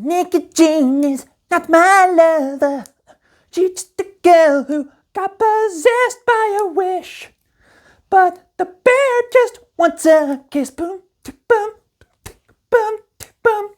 Nikki Jean is not my lover. She's just a girl who got possessed by a wish. But the bear just wants a kiss. Boom, boom, boom, boom.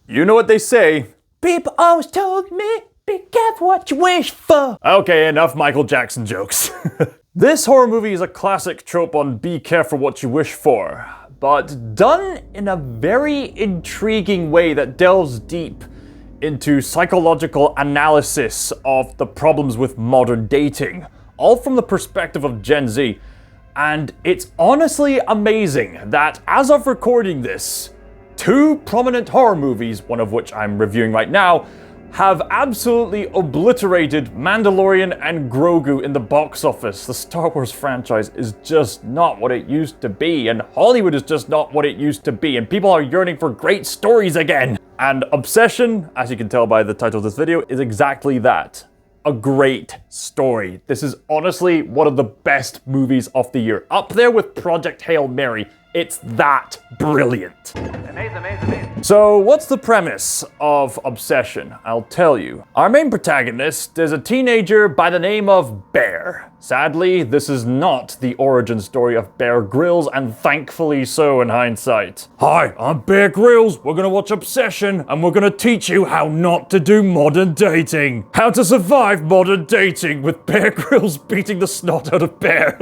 You know what they say. People always told me, be careful what you wish for. Okay, enough Michael Jackson jokes. This horror movie is a classic trope on be careful what you wish for, but done in a very intriguing way that delves deep into psychological analysis of the problems with modern dating, all from the perspective of Gen Z. And it's honestly amazing that as of recording this, two prominent horror movies, one of which I'm reviewing right now, have absolutely obliterated Mandalorian and Grogu in the box office. The Star Wars franchise is just not what it used to be, and Hollywood is just not what it used to be, and people are yearning for great stories again. And Obsession, as you can tell by the title of this video, is exactly that. A great story. This is honestly one of the best movies of the year. Up there with Project Hail Mary. It's that brilliant. Amazing. So what's the premise of Obsession? I'll tell you. Our main protagonist is a teenager by the name of Bear. Sadly, this is not the origin story of Bear Grylls, and thankfully so in hindsight. Hi, I'm Bear Grylls. We're gonna watch Obsession, and we're gonna teach you how not to do modern dating. How to survive modern dating with Bear Grylls beating the snot out of Bear.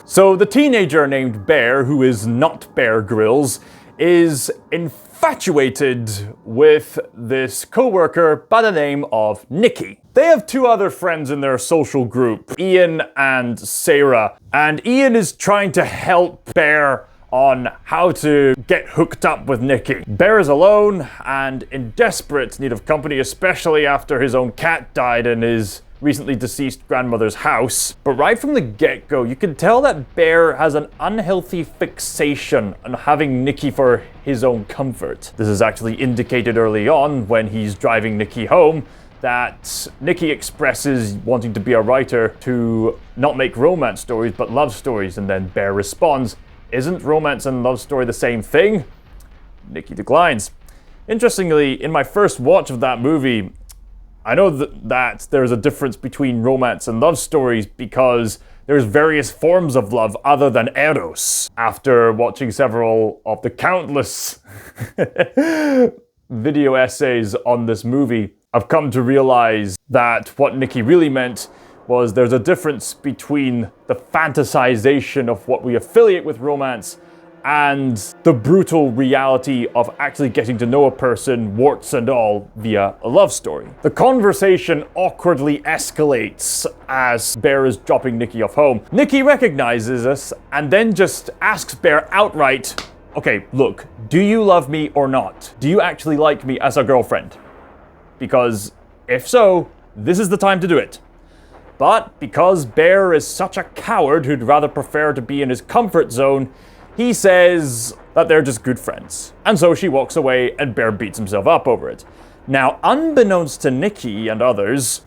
So the teenager named Bear, who is not Bear Grylls, is infatuated with this co-worker by the name of Nikki. They have two other friends in their social group, Ian and Sarah, and Ian is trying to help Bear on how to get hooked up with Nikki. Bear is alone and in desperate need of company, especially after his own cat died in his recently deceased grandmother's house. But right from the get-go, you can tell that Bear has an unhealthy fixation on having Nikki for his own comfort. This is actually indicated early on when he's driving Nikki home, that Nikki expresses wanting to be a writer to not make romance stories, but love stories, and then Bear responds, "Isn't romance and love story the same thing?" Nikki declines. Interestingly, in my first watch of that movie, I know that there's a difference between romance and love stories because there's various forms of love other than eros. After watching several of the countless video essays on this movie, I've come to realize that what Nikki really meant was there's a difference between the fantasization of what we affiliate with romance and the brutal reality of actually getting to know a person, warts and all, via a love story. The conversation awkwardly escalates as Bear is dropping Nikki off home. Nikki recognizes us and then just asks Bear outright, "Okay, look, do you love me or not? Do you actually like me as a girlfriend? Because if so, this is the time to do it." But because Bear is such a coward who'd rather prefer to be in his comfort zone, he says that they're just good friends. And so she walks away and Bear beats himself up over it. Now, unbeknownst to Nikki and the others,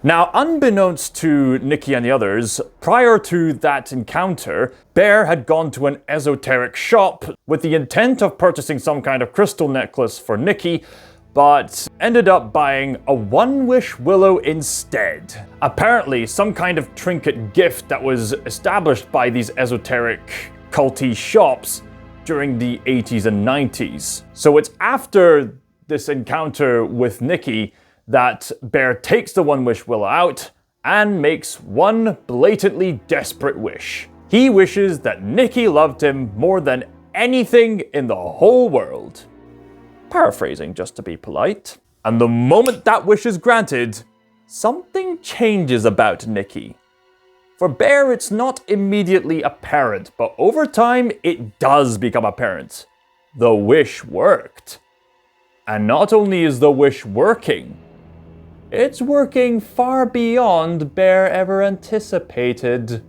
prior to that encounter, Bear had gone to an esoteric shop with the intent of purchasing some kind of crystal necklace for Nikki, but ended up buying a one-wish willow instead. Apparently, some kind of trinket gift that was established by these esoteric culty shops during the 80s and 90s. So it's after this encounter with Nikki that Bear takes the one-wish willow out and makes one blatantly desperate wish. He wishes that Nikki loved him more than anything in the whole world. Paraphrasing just to be polite. And the moment that wish is granted, something changes about Nikki. For Bear, it's not immediately apparent, but over time, it does become apparent. The wish worked. And not only is the wish working, it's working far beyond Bear ever anticipated.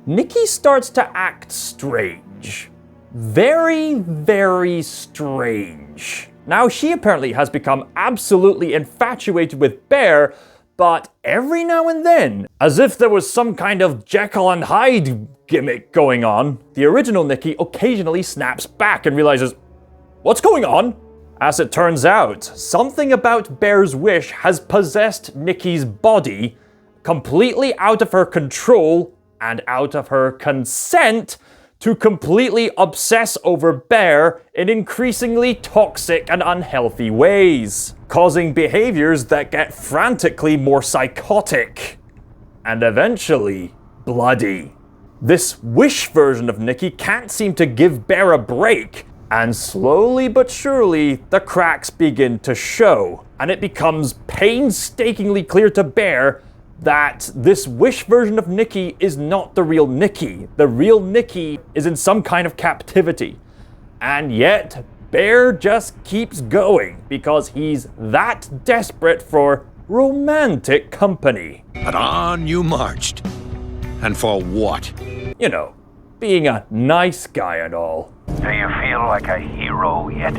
Nikki starts to act strange. Very, very strange. Now, she apparently has become absolutely infatuated with Bear, but every now and then, as if there was some kind of Jekyll and Hyde gimmick going on, the original Nikki occasionally snaps back and realizes, what's going on? As it turns out, something about Bear's wish has possessed Nikki's body, completely out of her control and out of her consent, to completely obsess over Bear in increasingly toxic and unhealthy ways, causing behaviors that get frantically more psychotic, and eventually bloody. This wish version of Nikki can't seem to give Bear a break, and slowly but surely the cracks begin to show, and it becomes painstakingly clear to Bear that this wish version of Nikki is not the real Nikki. The real Nikki is in some kind of captivity. And yet, Bear just keeps going because he's that desperate for romantic company. But on you marched. And for what? You know, being a nice guy and all. Do you feel like a hero yet?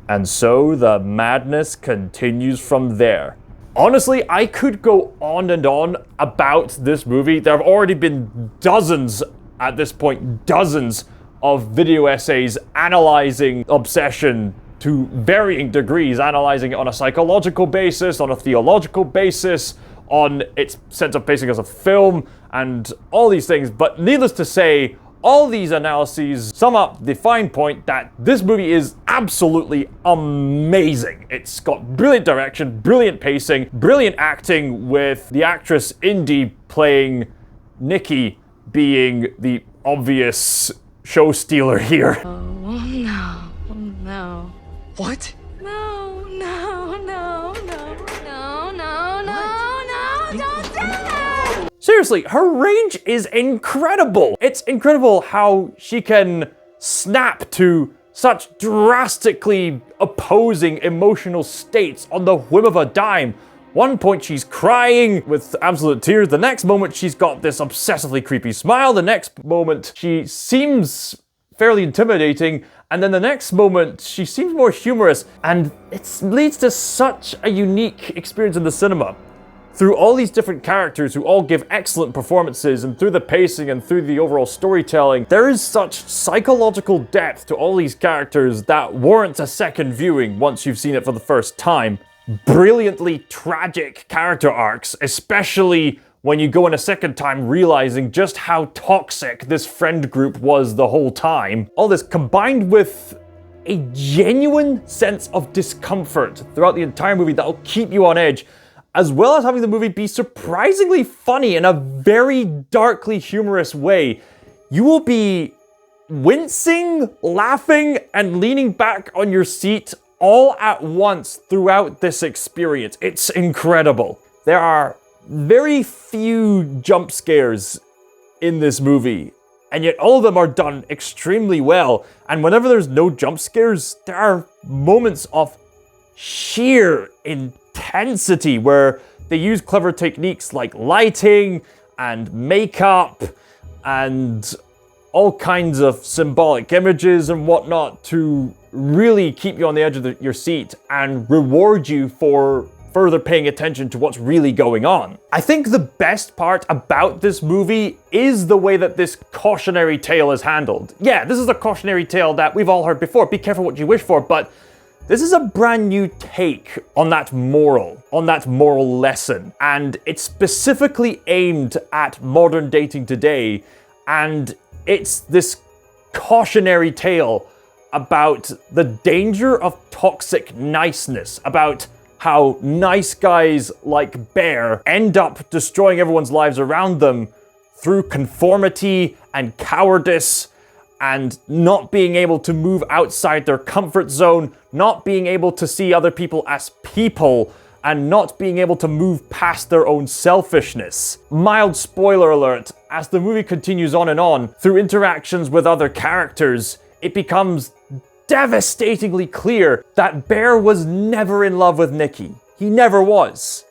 And so the madness continues from there. Honestly, I could go on and on about this movie. There have already been dozens, at this point, dozens of video essays analyzing Obsession to varying degrees, analyzing it on a psychological basis, on a theological basis, on its sense of pacing as a film, and all these things. But needless to say, all these analyses sum up the fine point that this movie is absolutely amazing. It's got brilliant direction, brilliant pacing, brilliant acting, with the actress Indy playing Nikki being the obvious show stealer here. Oh, no, no. What? No, no, no, no, no, no, no, don't do that! Seriously, her range is incredible. It's incredible how she can snap to such drastically opposing emotional states on the whim of a dime. One point she's crying with absolute tears, the next moment she's got this obsessively creepy smile, the next moment she seems fairly intimidating, and then the next moment she seems more humorous, and it leads to such a unique experience in the cinema. Through all these different characters who all give excellent performances, and through the pacing and through the overall storytelling, there is such psychological depth to all these characters that warrants a second viewing once you've seen it for the first time. Brilliantly tragic character arcs, especially when you go in a second time realizing just how toxic this friend group was the whole time. All this combined with a genuine sense of discomfort throughout the entire movie that'll keep you on edge, as well as having the movie be surprisingly funny in a very darkly humorous way. You will be wincing, laughing, and leaning back on your seat all at once throughout this experience. It's incredible. There are very few jump scares in this movie, and yet all of them are done extremely well. And whenever there's no jump scares, there are moments of sheer intensity where they use clever techniques like lighting and makeup and all kinds of symbolic images and whatnot to really keep you on the edge of your seat and reward you for further paying attention to what's really going on. I think the best part about this movie is the way that this cautionary tale is handled. Yeah, this is a cautionary tale that we've all heard before. Be careful what you wish for, but this is a brand new take on that moral lesson. And it's specifically aimed at modern dating today. And it's this cautionary tale about the danger of toxic niceness, about how nice guys like Bear end up destroying everyone's lives around them through conformity and cowardice and not being able to move outside their comfort zone, not being able to see other people as people, and not being able to move past their own selfishness. Mild spoiler alert, as the movie continues on and on, through interactions with other characters, it becomes devastatingly clear that Bear was never in love with Nikki. He never was.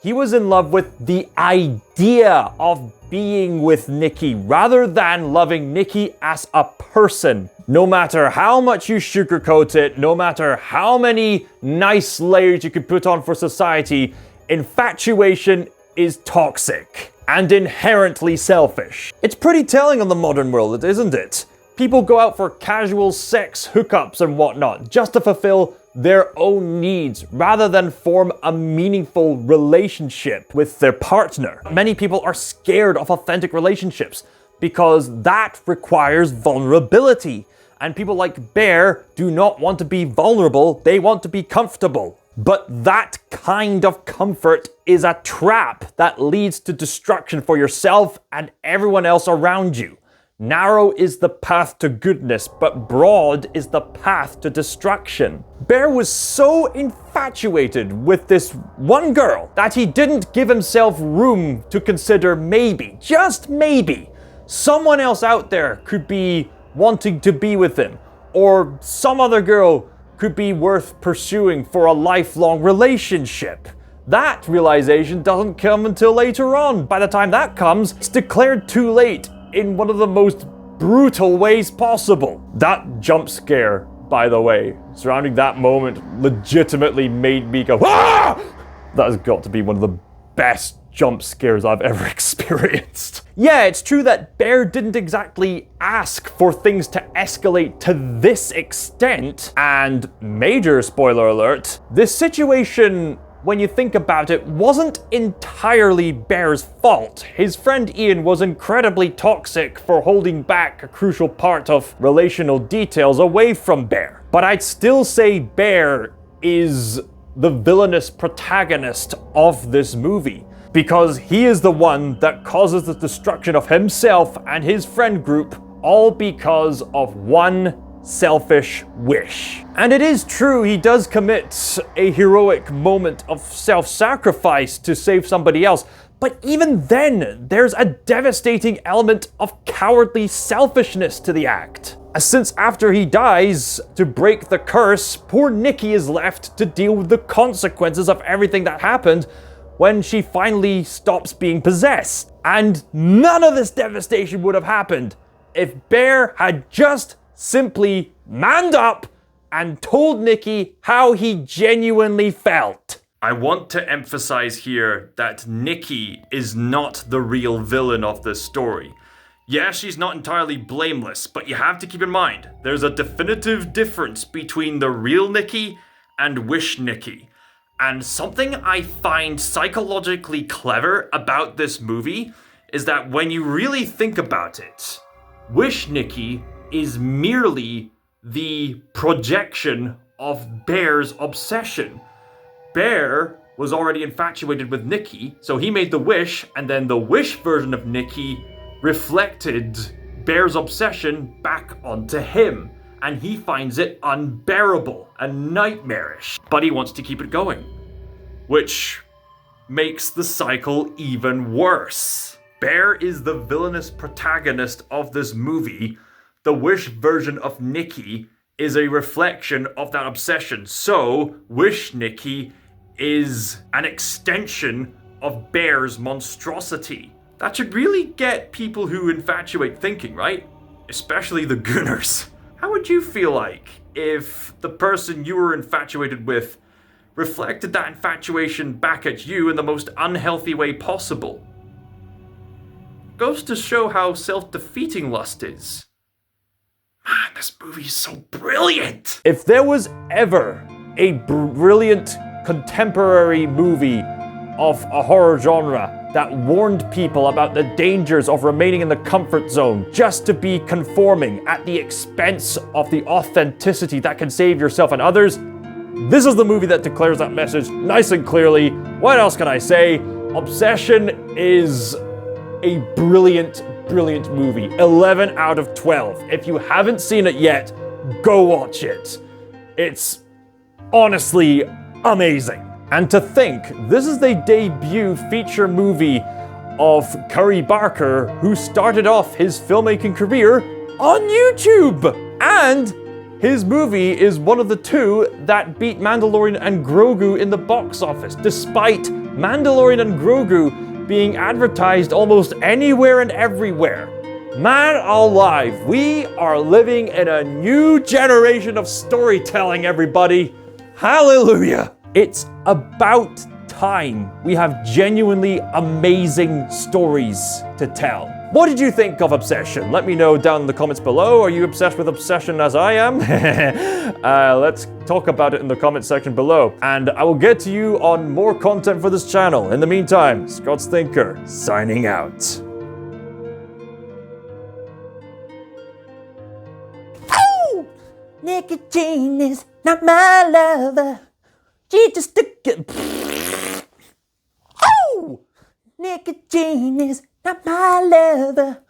He was in love with the idea of being with Nikki rather than loving Nikki as a person. No matter how much you sugarcoat it, no matter how many nice layers you can put on for society, infatuation is toxic and inherently selfish. It's pretty telling on the modern world, isn't it? People go out for casual sex hookups and whatnot just to fulfill their own needs rather than form a meaningful relationship with their partner. Many people are scared of authentic relationships because that requires vulnerability. And people like Bear do not want to be vulnerable, they want to be comfortable. But that kind of comfort is a trap that leads to destruction for yourself and everyone else around you. Narrow is the path to goodness, but broad is the path to destruction. Bear was so infatuated with this one girl that he didn't give himself room to consider maybe, just maybe, someone else out there could be wanting to be with him, or some other girl could be worth pursuing for a lifelong relationship. That realization doesn't come until later on. By the time that comes, it's declared too late in one of the most brutal ways possible. That jump scare, by the way, surrounding that moment legitimately made me go, ah! That has got to be one of the best jump scares I've ever experienced. Yeah, it's true that Bear didn't exactly ask for things to escalate to this extent, and major spoiler alert, this situation, when you think about it, wasn't entirely Bear's fault. His friend Ian was incredibly toxic for holding back a crucial part of relational details away from Bear. But I'd still say Bear is the villainous protagonist of this movie, because he is the one that causes the destruction of himself and his friend group, all because of one selfish wish. And it is true, he does commit a heroic moment of self-sacrifice to save somebody else, but even then, there's a devastating element of cowardly selfishness to the act. Since after he dies, to break the curse, poor Nikki is left to deal with the consequences of everything that happened when she finally stops being possessed. And none of this devastation would have happened if Bear had just simply manned up and told Nikki how he genuinely felt. I want to emphasize here that Nikki is not the real villain of this story. Yeah, she's not entirely blameless, but you have to keep in mind, there's a definitive difference between the real Nikki and Wish Nikki. And something I find psychologically clever about this movie is that when you really think about it, Wish Nikki is merely the projection of Bear's obsession. Bear was already infatuated with Nikki, so he made the wish, and then the wish version of Nikki reflected Bear's obsession back onto him. And he finds it unbearable and nightmarish, but he wants to keep it going, which makes the cycle even worse. Bear is the villainous protagonist of this movie. The Wish version of Nikki is a reflection of that obsession. So, Wish Nikki is an extension of Bear's monstrosity. That should really get people who infatuate thinking, right? Especially the gooners. How would you feel like if the person you were infatuated with reflected that infatuation back at you in the most unhealthy way possible? Goes to show how self-defeating lust is. Man, this movie is so brilliant! If there was ever a brilliant contemporary movie of a horror genre that warned people about the dangers of remaining in the comfort zone just to be conforming at the expense of the authenticity that can save yourself and others, this is the movie that declares that message nice and clearly. What else can I say? Obsession is a brilliant, brilliant movie. 11 out of 12. If you haven't seen it yet, go watch it. It's honestly amazing. And to think, this is the debut feature movie of Curry Barker, who started off his filmmaking career on YouTube. And his movie is one of the two that beat Mandalorian and Grogu in the box office, despite Mandalorian and Grogu being advertised almost anywhere and everywhere. Man alive, we are living in a new generation of storytelling, everybody. Hallelujah. It's about time we have genuinely amazing stories to tell. What did you think of Obsession? Let me know down in the comments below. Are you obsessed with Obsession as I am? Let's talk about it in the comments section below. And I will get to you on more content for this channel. In the meantime, ScotsThinker, signing out. Oh! Nicotine is not my lover. She just Oh! Nicotine is not my lover.